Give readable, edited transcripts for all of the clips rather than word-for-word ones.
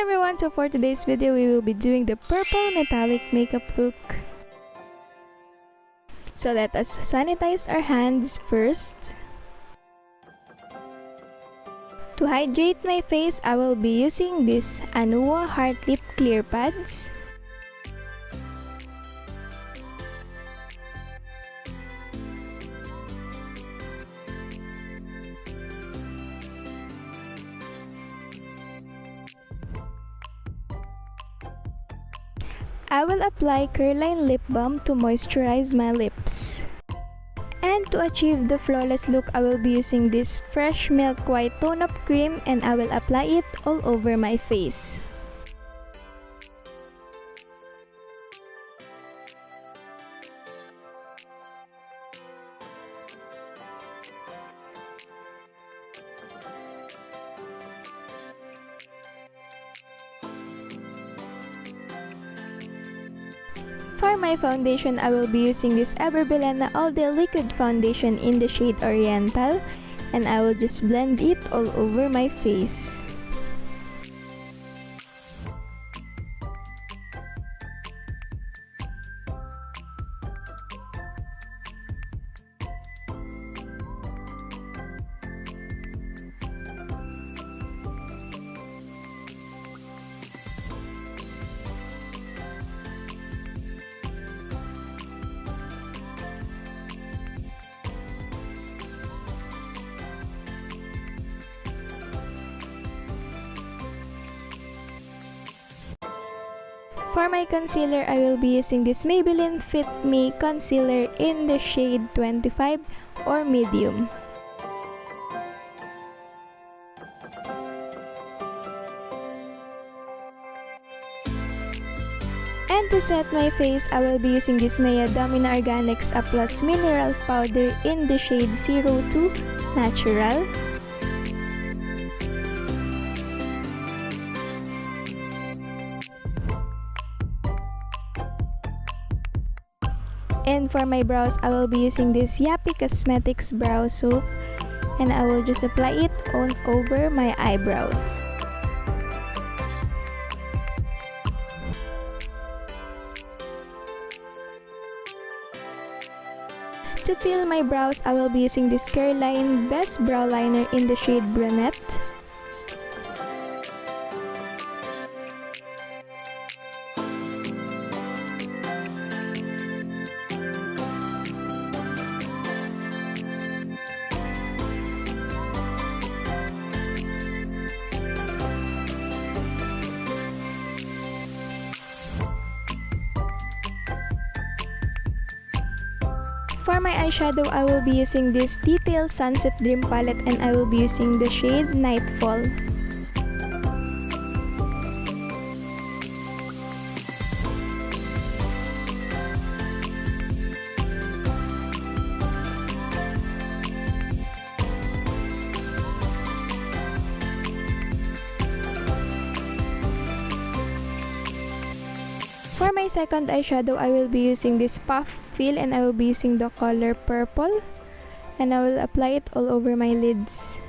everyone, so for today's video we will be doing the purple metallic makeup look. So let us sanitize our hands first. To hydrate my face, I will be using this Anua Heart Lip Clear Pads. I will apply Careline lip balm to moisturize my lips. And to achieve the flawless look, I will be using this Fresh Milk White Tone-Up Cream and I will apply it all over my face. For my foundation, I will be using this Bilena All Day Liquid Foundation in the shade Oriental, and I will just blend it all over my face. For my concealer, I will be using this Maybelline Fit Me Concealer in the shade 25 or medium. And to set my face, I will be using this Domina Organics A Plus Mineral Powder in the shade 02 Natural. And for my brows, I will be using this Yapi Cosmetics Brow Soap and I will just apply it on over my eyebrows. To fill my brows, I will be using this Careline Best Brow Liner in the shade Brunette. For my eyeshadow, I will be using this Detail Sunset Dream Palette and I will be using the shade Nightfall. For my second eyeshadow, I will be using this Popfeel and I will be using the color purple and I will apply it all over my lids.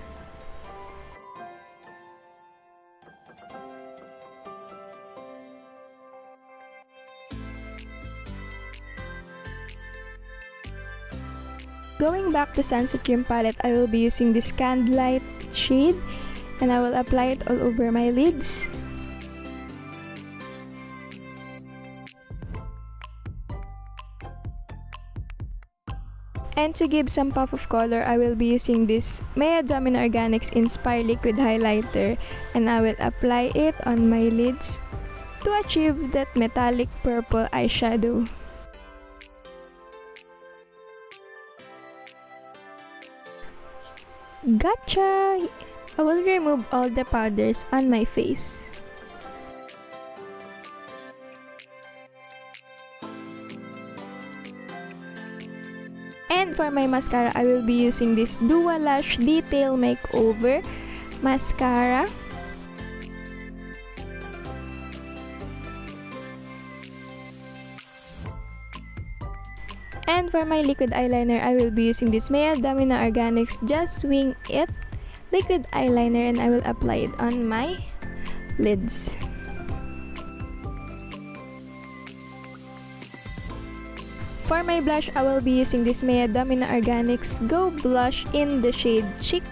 Going back to Sunset Dream Palette, I will be using this Candlelight shade and I will apply it all over my lids. And to give some pop of color, I will be using this Domina Organics Inspire Liquid Highlighter and I will apply it on my lids to achieve that metallic purple eyeshadow. Gotcha! I will remove all the powders on my face. And for my mascara, I will be using this Dualash Detail Makeover Mascara. And for my liquid eyeliner, I will be using this Domina Organics Just Wing It liquid eyeliner and I will apply it on my lids. For my blush, I will be using this Domina Organics Go Blush in the shade Chic.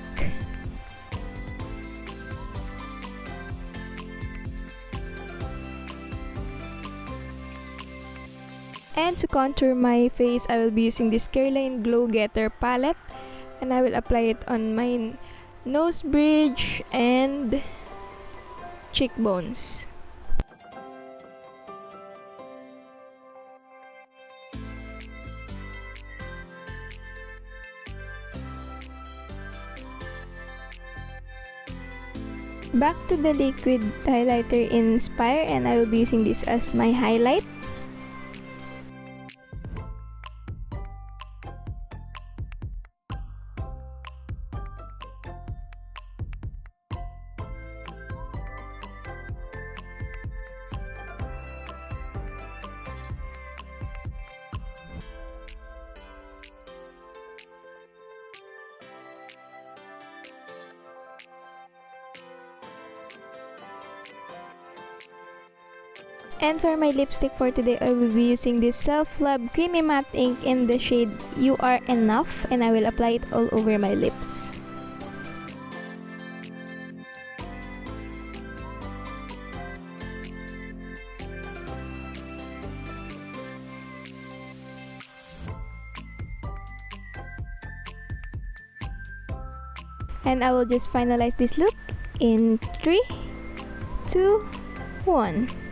And to contour my face, I will be using this Careline Glow Getter palette, and I will apply it on my nose bridge and cheekbones. Back to the liquid highlighter in Inspire, and I will be using this as my highlight. And for my lipstick for today, I will be using this Self Love Creamy Matte Ink in the shade You Are Enough, and I will apply it all over my lips. And I will just finalize this look in 3, 2, 1.